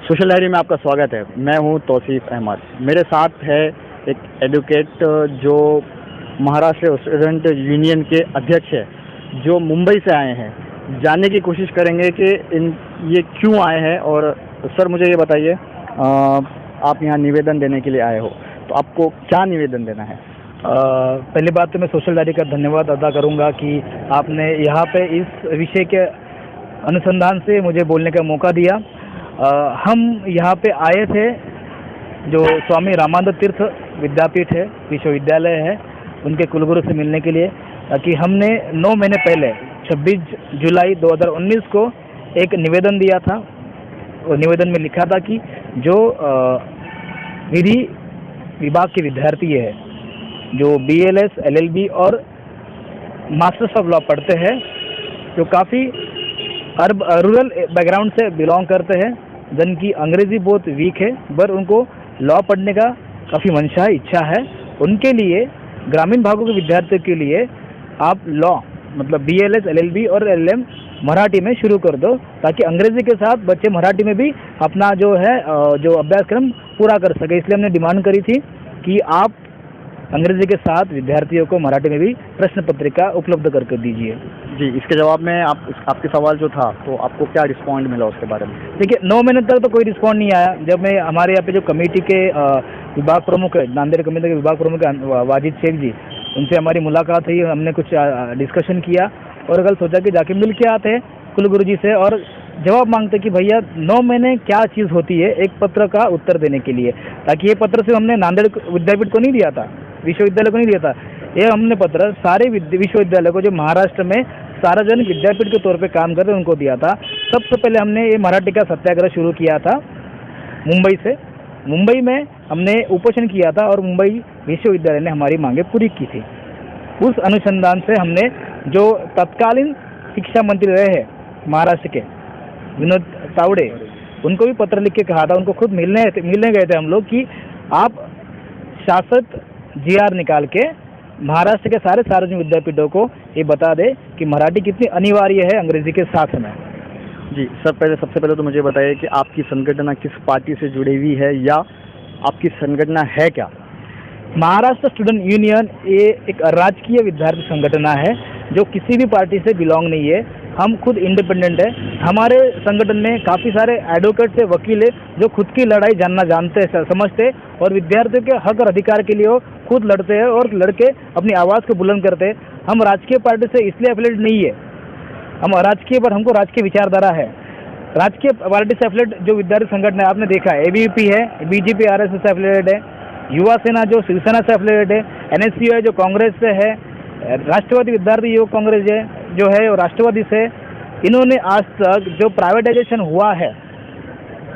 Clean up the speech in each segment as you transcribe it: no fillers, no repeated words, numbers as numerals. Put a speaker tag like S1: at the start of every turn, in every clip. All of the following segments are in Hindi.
S1: सोशल डायरी में आपका स्वागत है। मैं हूं तौसीफ अहमद। मेरे साथ है एक एडवोकेट जो महाराष्ट्र स्टूडेंट यूनियन के अध्यक्ष है, जो मुंबई से आए हैं। जानने की कोशिश करेंगे कि ये क्यों आए हैं। और सर, मुझे ये बताइए, आप यहाँ निवेदन देने के लिए आए हो, तो आपको क्या निवेदन देना है?
S2: पहली बात तो मैं सोशल डायरी का धन्यवाद अदा करूंगा कि आपने यहाँ पे इस विषय के अनुसंधान से मुझे बोलने का मौका दिया। हम यहाँ पे आए थे, जो स्वामी रामानंद तीर्थ विद्यापीठ है, विश्वविद्यालय है, उनके कुलगुरु से मिलने के लिए, कि हमने 9 महीने पहले 26 जुलाई 2019 को एक निवेदन दिया था। और निवेदन में लिखा था कि जो विधि विभाग के विद्यार्थी है, जो BLS, LLB और मास्टर्स ऑफ लॉ पढ़ते हैं, जो काफ़ी रूरल बैकग्राउंड से बिलोंग करते हैं, जिनकी अंग्रेज़ी बहुत वीक है, पर उनको लॉ पढ़ने का काफ़ी मंशा है, इच्छा है, उनके लिए, ग्रामीण भागों के विद्यार्थियों के लिए आप लॉ मतलब BLS, LLB और LLM मराठी में शुरू कर दो, ताकि अंग्रेज़ी के साथ बच्चे मराठी में भी अपना जो है जो अभ्यासक्रम पूरा कर सके। इसलिए हमने डिमांड करी थी कि आप अंग्रेजी के साथ विद्यार्थियों को मराठी में भी प्रश्न पत्रिका उपलब्ध करके दीजिए।
S1: जी, इसके जवाब में आपके सवाल जो था, तो आपको क्या रिस्पॉन्ड मिला उसके बारे में?
S2: देखिए, 9 महीने तक तो कोई रिस्पॉन्ड नहीं आया। जब मैं हमारे यहाँ पे जो कमेटी के विभाग प्रमुख है, नांदेड़ कमेटी के विभाग प्रमुख वाजिद शेख जी, उनसे हमारी मुलाकात हुई, हमने कुछ डिस्कशन किया और कल सोचा कि जाके मिल के आते हैं कुलगुरु जी से और जवाब मांगते कि भैया 9 महीने क्या चीज़ होती है एक पत्र का उत्तर देने के लिए। ताकि ये पत्र सिर्फ हमने नांदेड़ विद्यापीठ को नहीं दिया था, विश्वविद्यालय को नहीं दिया था, ये हमने पत्र सारे विश्वविद्यालय को, जो महाराष्ट्र में सार्वजनिक विद्यापीठ के तौर पे काम कर रहे हैं, उनको दिया था। सबसे पहले हमने ये मराठी का सत्याग्रह शुरू किया था मुंबई से। मुंबई में हमने उपोषण किया था और मुंबई विश्वविद्यालय ने हमारी मांगे पूरी की थी। उस अनुसंधान से हमने, जो तत्कालीन शिक्षा मंत्री रहे हैं महाराष्ट्र के, विनोद तावड़े, उनको भी पत्र लिख के कहा था, उनको खुद मिलने गए थे हम लोग, कि आप शासक GR निकाल के महाराष्ट्र के सारे सार्वजनिक विद्यापीठों को ये बता दे कि मराठी कितनी अनिवार्य है अंग्रेजी के साथ में।
S1: जी सर, सबसे पहले तो मुझे बताइए कि आपकी संगठन किस पार्टी से जुड़ी हुई है, या आपकी संगठन है क्या?
S2: महाराष्ट्र स्टूडेंट यूनियन ये एक राजकीय विद्यार्थी संगठन है, जो किसी भी पार्टी से बिलोंग नहीं है। हम खुद इंडिपेंडेंट है। हमारे संगठन में काफ़ी सारे एडवोकेट से वकील है, जो खुद की लड़ाई जानते समझते और विद्यार्थियों के हक और अधिकार के लिए वो खुद लड़ते हैं और लड़के अपनी आवाज़ को बुलंद करते हैं। हम राजकीय पार्टी से इसलिए एफिलेट नहीं है, हम अराजकीय, पर हमको राजकीय विचारधारा है। राजकीय पार्टी से एफिलेट जो विद्यार्थी संगठन है, आपने देखा है, ABVP है, BJP RSS से एफिलेटेड है, युवा सेना जो शिवसेना से एफिलेटेड है, NSU है जो कांग्रेस से है, राष्ट्रवादी विद्यार्थी युवक कांग्रेस जो है वो राष्ट्रवादी से। इन्होंने आज तक जो प्राइवेटाइजेशन हुआ है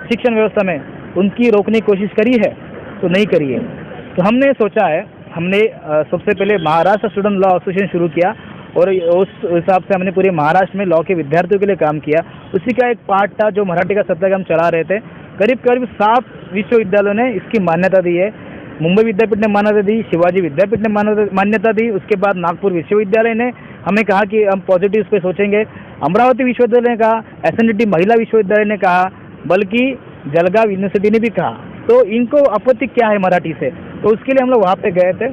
S2: शिक्षण व्यवस्था में, उनकी रोकने की कोशिश करी है तो नहीं करी है। तो हमने सोचा है, हमने सबसे पहले महाराष्ट्र स्टूडेंट लॉ एसोसिएशन शुरू किया और उस हिसाब से हमने पूरे महाराष्ट्र में लॉ के विद्यार्थियों के लिए काम किया। उसी का एक पार्ट था जो मराठी का सत्याग्रह हम चला रहे थे। करीब 7 विश्वविद्यालयों ने इसकी मान्यता दी है। मुंबई विद्यापीठ ने मान्यता दी, शिवाजी विद्यापीठ ने मान्यता दी, उसके बाद नागपुर विश्वविद्यालय ने हमें कहा कि हम पॉजिटिव पे सोचेंगे, अमरावती विश्वविद्यालय ने कहा, SNDT महिला विश्वविद्यालय ने कहा, बल्कि जलगांव यूनिवर्सिटी ने भी कहा। तो इनको आपत्ति क्या है मराठी से, तो उसके लिए हम लोग वहाँ पे गए थे।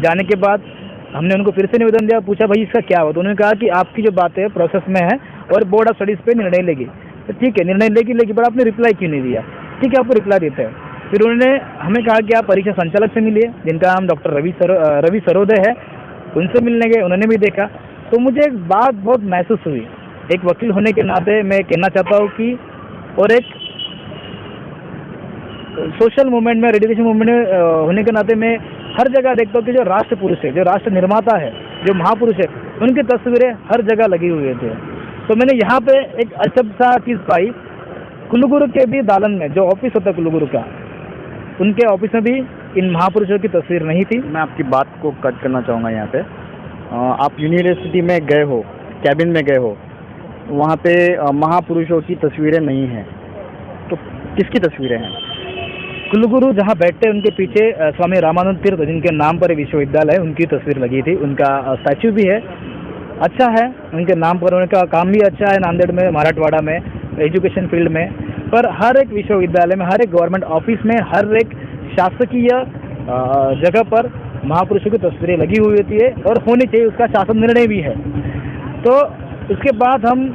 S2: जाने के बाद हमने उनको फिर से निवेदन दिया, पूछा भाई इसका क्या हुआ, तो उन्होंने कहा कि आपकी जो बात है प्रोसेस में है और बोर्ड ऑफ स्टडीज़ पे निर्णय लेगी। तो ठीक है, निर्णय लेगी, पर आपने रिप्लाई क्यों नहीं दिया? ठीक है, आपको रिप्लाई देते हैं। फिर उन्होंने हमें कहा कि आप परीक्षा संचालक से मिलिए, जिनका नाम डॉक्टर रवि सरोदे है, उनसे मिलने गए, उन्होंने भी देखा। तो मुझे एक बात बहुत महसूस हुई, एक वकील होने के नाते मैं कहना चाहता हूँ कि, और एक सोशल मूवमेंट में, रेडिकेशन मूवमेंट में होने के नाते मैं हर जगह देखता हूँ कि जो राष्ट्र पुरुष है, जो राष्ट्र निर्माता है, जो महापुरुष है, उनकी तस्वीरें हर जगह लगी हुई थी। तो मैंने यहाँ पे एक अजब सा चीज़ पाई, कुलगुरु के भी दालन में जो ऑफिस होता है कुलगुरु का, उनके ऑफिस में भी इन महापुरुषों की तस्वीर नहीं थी।
S1: मैं आपकी बात को कट करना चाहूँगा यहाँ पे। आप यूनिवर्सिटी में गए हो, कैबिन में गए हो, वहाँ पे महापुरुषों की तस्वीरें नहीं हैं, तो किसकी तस्वीरें हैं?
S2: कुलगुरु जहाँ बैठते उनके पीछे स्वामी रामानंद तीर्थ, जिनके नाम पर विश्वविद्यालय है, उनकी तस्वीर लगी थी। उनका स्टैचू भी है, अच्छा है, उनके नाम पर उनका काम भी अच्छा है नांदेड़ में, मराठवाड़ा में, एजुकेशन फील्ड में। पर हर एक विश्वविद्यालय में, हर एक गवर्नमेंट ऑफिस में, हर एक शासकीय जगह पर महापुरुषों की तस्वीरें लगी हुई होती है और होनी चाहिए, उसका शासन निर्णय भी है। तो उसके बाद हम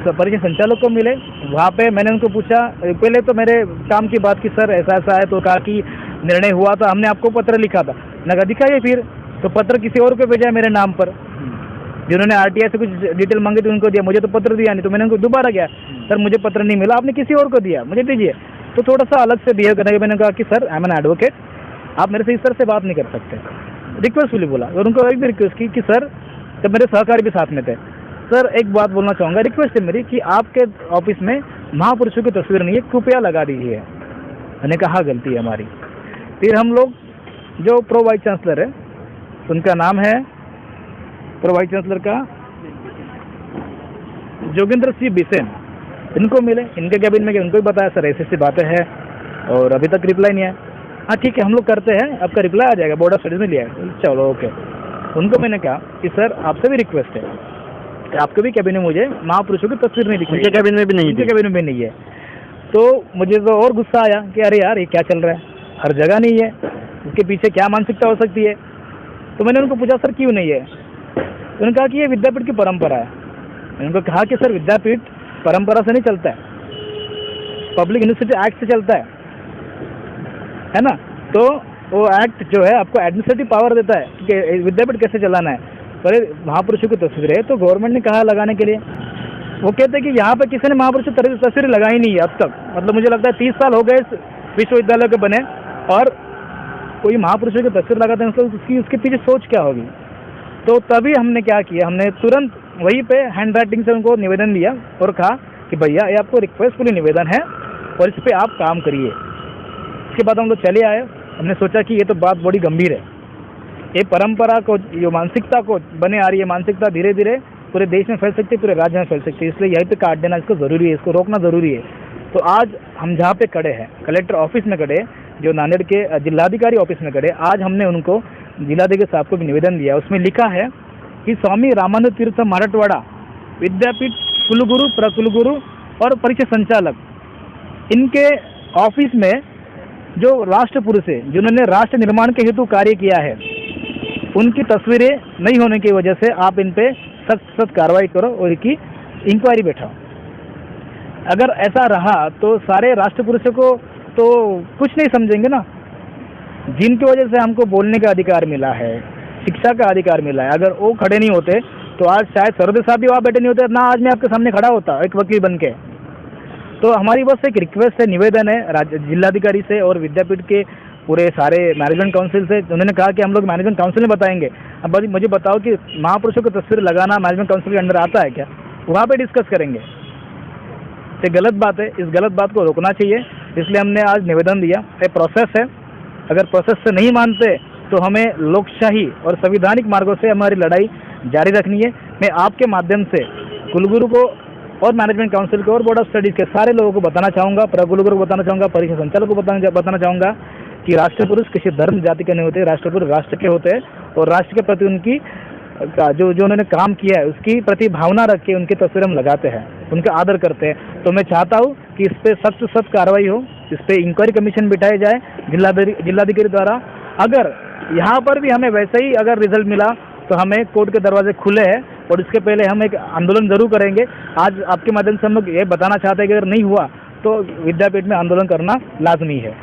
S2: परिचय संचालक को मिले, वहाँ पे मैंने उनको पूछा, पहले तो मेरे काम की बात की, सर ऐसा ऐसा है, तो कहा कि निर्णय हुआ था, हमने आपको पत्र लिखा था। मैंने कहा दिखाइए फिर, तो पत्र किसी और को भेजा है मेरे नाम पर, जिन्होंने आरटीआई से कुछ डिटेल मांगी थी उनको दिया, मुझे तो पत्र दिया नहीं। तो मैंने उनको दोबारा किया, सर मुझे पत्र नहीं मिला, आपने किसी और को दिया, मुझे दीजिए। तो थोड़ा सा अलग से बिहेव करने के मैंने कहा कि sir I am an advocate, आप मेरे से इस तरह से बात नहीं कर सकते, रिक्वेस्टफुली बोला। और उनको एक भी रिक्वेस्ट की कि सर, जब मेरे सहकारी भी साथ में थे, सर एक बात बोलना चाहूँगा, रिक्वेस्ट है मेरी कि आपके ऑफिस में महापुरुषों की तस्वीर नहीं है, कृपया लगा दीजिए। मैंने कहा गलती है हमारी। फिर हम लोग जो प्रो वाइस चांसलर है, उनका नाम है, प्रो वाइस चांसलर का जोगिंदर सिंह बिसेन, इनको मिले, इनके कैबिन में उनको भी बताया सर ऐसी ऐसी बातें हैं और अभी तक रिप्लाई नहीं आया। हाँ ठीक है, हम लोग करते हैं, आपका रिप्लाई आ जाएगा, बोर्ड ऑफ स्टडीज में लिया है, चलो ओके। उनको मैंने कहा कि सर आपसे भी रिक्वेस्ट है, आपके भी कैबिन में मुझे महापुरुषों की तस्वीर नहीं दिखी,
S1: उनके कैबिन में भी नहीं,
S2: उनके कैबिन में भी नहीं है। तो मुझे तो और गुस्सा आया कि अरे यार ये क्या चल रहा है, हर जगह नहीं है, इसके पीछे क्या मानसिकता हो सकती है। तो मैंने उनको पूछा सर क्यों नहीं है, तो उन्होंने कहा कि ये विद्यापीठ की परंपरा है। मैंने उनको कहा कि सर विद्यापीठ परंपरा से नहीं चलता है, पब्लिक यूनिवर्सिटी एक्ट से चलता है ना। तो वो एक्ट जो है आपको एडमिनिस्ट्रेटिव पावर देता है कि विद्यापीठ कैसे चलाना है। पर महापुरुषों की तस्वीर है तो गवर्नमेंट ने कहा लगाने के लिए, वो कहते हैं कि यहाँ पे किसी ने महापुरुषों की तस्वीर लगाई नहीं है अब तक, मतलब मुझे लगता है 30 साल हो गए विश्वविद्यालय के बने और कोई महापुरुषों की तस्वीर लगाते हैं, मतलब उसके पीछे सोच क्या होगी। तो तभी हमने क्या किया, हमने तुरंत वहीं पे हैंड राइटिंग से उनको निवेदन दिया और कहा कि भैया ये आपको रिक्वेस्टफुली निवेदन है और इस पर आप काम करिए। इसके बाद हम लोग चले आए, हमने सोचा कि ये तो बात बड़ी गंभीर है, ये परंपरा को, जो मानसिकता को बने आ रही है, मानसिकता धीरे धीरे पूरे देश में फैल सकती है, पूरे राज्य में फैल सकती है, इसलिए यहीं पे काट देना इसको ज़रूरी है, इसको रोकना ज़रूरी है। तो आज हम जहाँ पे खड़े हैं, कलेक्टर ऑफिस में खड़े, जो नांदेड़ के जिलाधिकारी ऑफिस में खड़े, आज हमने उनको जिलाधिकारी साहब को भी निवेदन दिया। उसमें लिखा है कि स्वामी रामानंद तीर्थ मराठवाड़ा विद्यापीठ कुलगुरु, प्रकुलगुरु और परिचय संचालक, इनके ऑफिस में जो राष्ट्र पुरुष है, जिन्होंने राष्ट्र निर्माण के हेतु कार्य किया है, उनकी तस्वीरें नहीं होने की वजह से आप इन पे सख्त कार्रवाई करो और इनकी इंक्वायरी बैठाओ। अगर ऐसा रहा तो सारे राष्ट्र पुरुषों को तो कुछ नहीं समझेंगे ना, जिनकी वजह से हमको बोलने का अधिकार मिला है, शिक्षा का अधिकार मिला है। अगर वो खड़े नहीं होते तो आज शायद सरदे साहब भी वहाँ बैठे नहीं होते, ना आज मैं आपके सामने खड़ा होता एक वकील बन के। तो हमारी बस एक रिक्वेस्ट है, निवेदन है जिलाधिकारी से और विद्यापीठ के पूरे सारे मैनेजमेंट काउंसिल से। उन्होंने कहा कि हम लोग मैनेजमेंट काउंसिल में बताएंगे। अब मुझे बताओ कि महापुरुषों की तस्वीर लगाना मैनेजमेंट काउंसिल के अंदर आता है क्या? वहाँ पे डिस्कस करेंगे। ये गलत बात है, इस गलत बात को रोकना चाहिए, इसलिए हमने आज निवेदन दिया। ये प्रोसेस है, अगर प्रोसेस से नहीं मानते तो हमें लोकशाही और संवैधानिक मार्गों से हमारी लड़ाई जारी रखनी है। मैं आपके माध्यम से कुलगुरु को और मैनेजमेंट काउंसिल को और बोर्ड ऑफ स्टडीज़ के सारे लोगों को बताना चाहूँगा, प्रकुलगुरु को बताना चाहूँगा, परिचय संचालक को बताना चाहूँगा कि राष्ट्र पुरुष किसी धर्म जाति के नहीं होते, राष्ट्र पुरुष राष्ट्र के होते हैं और राष्ट्र के प्रति उनकी जो उन्होंने काम किया है उसकी प्रति भावना रख के उनकी तस्वीर हम लगाते हैं, उनका आदर करते हैं। तो मैं चाहता हूँ कि इस पर सख्त कार्रवाई हो, इस पर इंक्वायरी कमीशन बिठाया जाए जिलाधिकारी द्वारा। अगर यहाँ पर भी हमें वैसे ही अगर रिजल्ट मिला तो हमें कोर्ट के दरवाजे खुले हैं और इसके पहले हम एक आंदोलन जरूर करेंगे। आज आपके माध्यम से हम लोग ये बताना चाहते हैं कि अगर नहीं हुआ तो विद्यापीठ में आंदोलन करना लाजमी है।